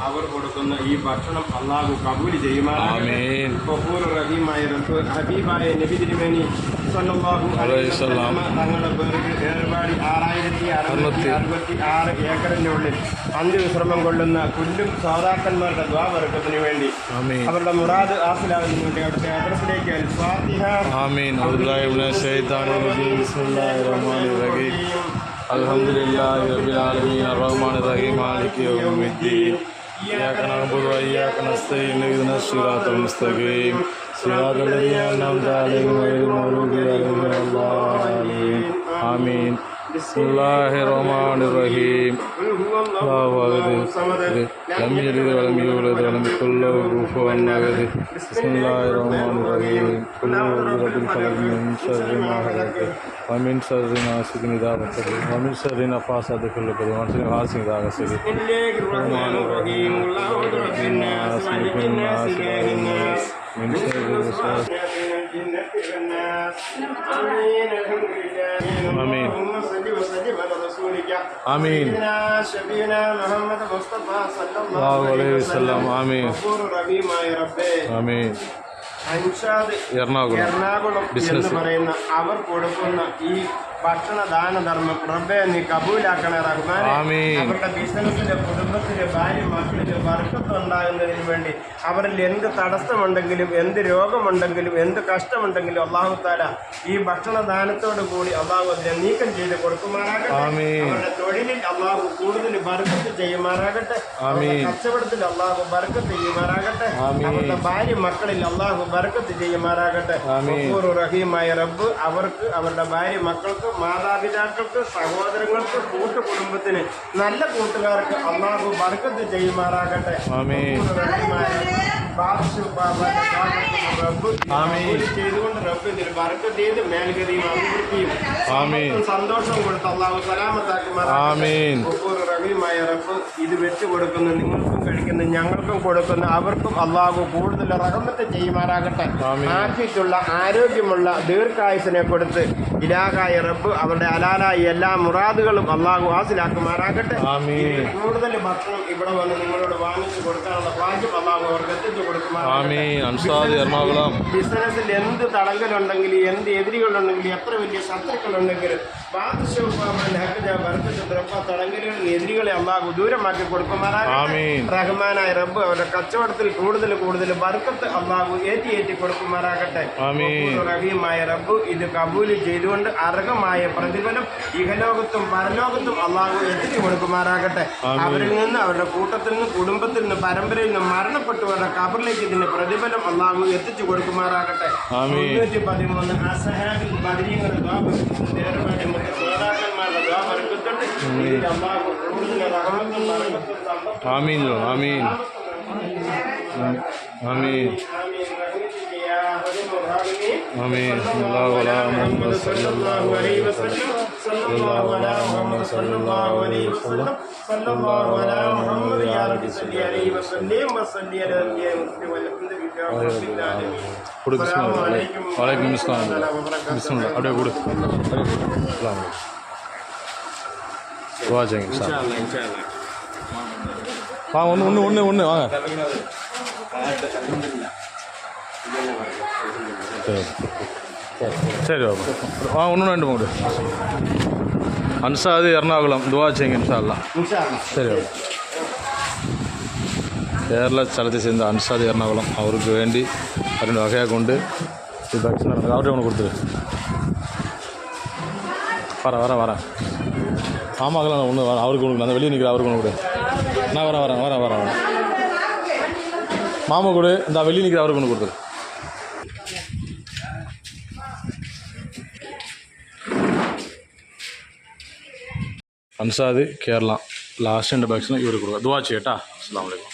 അവർ കൊടുക്കുന്ന ഈ ഭക്ഷണം അള്ളാഹു കബൂൽ ചെയ്യുമാറാകട്ടെ. ഗഫൂർ റഹീമായ റബ്ബ് ഹബീബായ നബി തിരുമേനി സല്ലല്ലാഹു അലൈഹി വസല്ലം തങ്ങളുടെ പേർക്ക് ഏർപാടി 6066 ഏക്കറിന്റെ ഉള്ളിൽ അന്ത്യവിശ്രമം കൊള്ളുന്ന കുല്ലും സാധാക്കന്മാരുടെ ദ്വാ വർക്കത്തിന് വേണ്ടി അവരുടെ മുറാദ് ആസിലാവിന് വേണ്ടി അവിടുത്തെ അഡ്രസ്സിലേക്ക് ഫാത്തിഹ. ആമീൻ. അൽഹംദുലില്ലാഹി റബ്ബിൽ ആലമീൻ അർറഹ്മാനിർ റഹീം മാലികി യൗമിദ്ദീൻ ഇയ്യാക നഅ്ബുദു വ ഇയ്യാക നസ്തഈൻ ഇഹ്ദിനസ് സിറാത്തൽ മുസ്തഖീം സിറാത്തൽ ലദീന അൻഅംത അലൈഹിം ഗൈറിൽ മഗ്ദൂബി അലൈഹിം വലദ്ദാലീൻ. ആമീൻ. ബിസ്മില്ലാഹിർ റഹ്മാനിർ റഹീം. അല്ലാഹു അക്ബർ. ലം യലിദ് വലം യൂലദ് വലം യകുൽ ലഹു കുഫുവൻ അഹദ്. ബിസ്മില്ലാഹിർ റഹ്മാനിർ റഹീം. ഖുൽ അഊദു ബിറബ്ബിൽ ഫലഖ് മിൻ ശർരി മാ ഖലഖ് വമിൻ ശർരി നാസികിൻ ഇദാ വഖബ വമിൻ ശർരി നഫാസാതി ഫിൽ ഉഖദ് വമിൻ ശർരി ഹാസിദിൻ ഇദാ ഹസദ. ബിസ്മില്ലാഹിർ റഹ്മാനിർ റഹീം. ഖുൽ അഊദു ബിറബ്ബിൻ നാസ് മലികിൻ നാസ് ഇലാഹിൻ നാസ് മിൻ ശർരി الوسواس. آمين. آمين. شفينا محمد مصطفى صلى الله عليه وسلم. آمين. غفور رحيم يا ربي. آمين. എറണാകുളം എന്ന് പറയുന്ന അവർ കൊടുക്കുന്ന ഈ ഭക്ഷണ ദാനധർമ്മം റബ്ബേ നീ കബൂലാക്കണേ റഹ്മാനെ. അവരുടെ ബിസിനസ്സിലെ കുടുംബത്തിലെ ഭാര്യ മക്കളിലെ ബർക്കത്ത് ഉണ്ടാകുന്നതിന് വേണ്ടി അവരിൽ എന്ത് തടസ്സമുണ്ടെങ്കിലും എന്ത് രോഗമുണ്ടെങ്കിലും എന്ത് കഷ്ടമുണ്ടെങ്കിലും അള്ളാഹു താല ഈ ഭക്ഷണ ദാനത്തോടു കൂടി അള്ളാഹു അതിനെ നീക്കം ചെയ്ത് കൊടുക്കുമാറാകട്ടെ. അവരുടെ തൊഴിലിൽ അള്ളാഹു കൂടുതൽ ബർക്കത്ത് ചെയ്യുമാറാകട്ടെ. കച്ചവടത്തിൽ അള്ളാഹു ബർക്കത്ത് ചെയ്യുമാറാകട്ടെ. അവരുടെ ഭാര്യ മക്കളിൽ അള്ളാഹു ബർക്കത്ത് ചെയ്യുമാറാകട്ടെ. ഗഫൂർ റഹീമായ റബ്ബ് അവർക്ക് അവരുടെ ഭാര്യ മക്കൾക്ക് മാതാപിതാക്കൾക്ക് സഹോദരങ്ങൾക്ക് കൂട്ടുകുടുംബത്തിന് നല്ല കൂട്ടുകാർക്ക് അള്ളാഹു ബർക്കത്ത് ചെയ്യുമാറാകട്ടെ. ചെയ്തുകൊണ്ട് റബ്ബ് ഇതിന് ബർക്കത്ത് ചെയ്ത് മേൽഗതിയും അഭിവൃദ്ധിയും സന്തോഷവും കൊടുത്ത് അള്ളാഹു സലാമത്താക്കുമാറാകട്ടെ. റഹീമായ റബ്ബ് ഇത് വെച്ച് കൊടുക്കുന്ന നിങ്ങൾക്കും കഴിക്കുന്ന ഞങ്ങൾക്കും കൊടുക്കുന്ന അവർക്കും അള്ളാഹു കൂടുതൽ റഹ്മത്ത് ചെയ്യുമാറാകട്ടെ. ആഫിയത്തുള്ള ആരോഗ്യമുള്ള ദീർഘായുസിനെ കൊടുത്ത് ഇലാഹായ റബ്ബ് അവരുടെ ഹലാലായ എല്ലാ മുറാദുകളും അള്ളാഹു ഹാസിലാക്കുമാറാകട്ടെ. കൂടുതൽ ഭക്ഷണം ഇവിടെ വന്ന് നിങ്ങളോട് വാങ്ങിച്ചു കൊടുക്കാനുള്ള ഭാഗ്യം അള്ളാഹു അവർക്ക് എത്തിച്ചു കൊടുക്കുമാറാകട്ടെ. ബിസിനസ്സിൽ എന്ത് തടങ്കലുണ്ടെങ്കിലും എന്ത് എതിരികളുണ്ടെങ്കിലും എത്ര വലിയ ശത്രുക്കളുണ്ടെങ്കിലും തടങ്കലുകളും എതിരികളെ അള്ളാഹു ദൂരമാക്കി കൊടുക്കുമാറാകട്ടെ. റഹ്മാനായ റബ്ബ് അവരുടെ കച്ചവടത്തിൽ കൂടുതൽ ബർക്കത്ത് അള്ളാഹു ഏറ്റി കൊടുക്കുമാറാകട്ടെ. റഹീമായ റബ്ബ് ഇത് കബൂല് ചെയ്തുകൊണ്ട് അർഹമായ പ്രതിഫലം ഇഹലോകത്തും പരലോകത്തും അള്ളാഹു എത്തിച്ചു കൊടുക്കുമാറാകട്ടെ. അവരിൽ നിന്ന് അവരുടെ കൂട്ടത്തിൽ നിന്ന് കുടുംബത്തിൽ നിന്ന് പരമ്പരയിൽ നിന്ന് മരണപ്പെട്ടവരുടെ കബറിലേക്ക് ഇതിന്റെ പ്രതിഫലം അള്ളാഹു എത്തിച്ചു കൊടുക്കുമാറാകട്ടെ. 313 അസ്ഹാബിൽ ബദരീങ്ങളുടെ ആമീൻ. ആമീൻ. ആമീൻ. آمين. صلى الله على محمد صلى الله عليه وسلم. صلى الله على محمد صلى الله عليه وسلم. صلى الله على محمد يا رب صل عليه وسلم وصلي على النبي والحمد لله رب العالمين. السلام عليكم. وعليكم السلام. بسم الله. அப்படியே கொடு. السلام عليكم. துஆ செய்யுங்க இன்ஷாஅல்லாஹ். இன்ஷாஅல்லாஹ். வாங்க ஒன்னு வாங்க. சரி பாப்பா ஒன்று ரெண்டு மூணு அன்சாது எர்ணாகுளம் துவா செய்யுங்க இன்ஷா அல்லாஹ். சரி பாப்பா. കേരള സ്ഥലത്ത് சேர்ந்த അൻസാദ് എറണാകുളം അവർക്ക് വേണ്ടി അതിന് വകയെ കൊണ്ട് ഈ ഭക്ഷണം അവരുടെ കൊണ്ട് കൊടുത്തത് வர ஆமாங்களா நான் ஒன்று அவருக்கு கொடுக்கல அந்த வெளியே நிற்கிற அவருக்கு ஒன்று கொடு. நான் வரேன் மாமா கொடு. இந்த வெளியே நிற்கிற அவருக்கு ஒன்று கொடுத்துரு. അൻസാദ് കേരള ലാസ്റ്റ് എൻ്റെ ഭക്ഷണം ഇവർ കൊടുക്കുക. ദുആ ചെയ്യട്ടാ. അസ്സലാമു അലൈക്കും.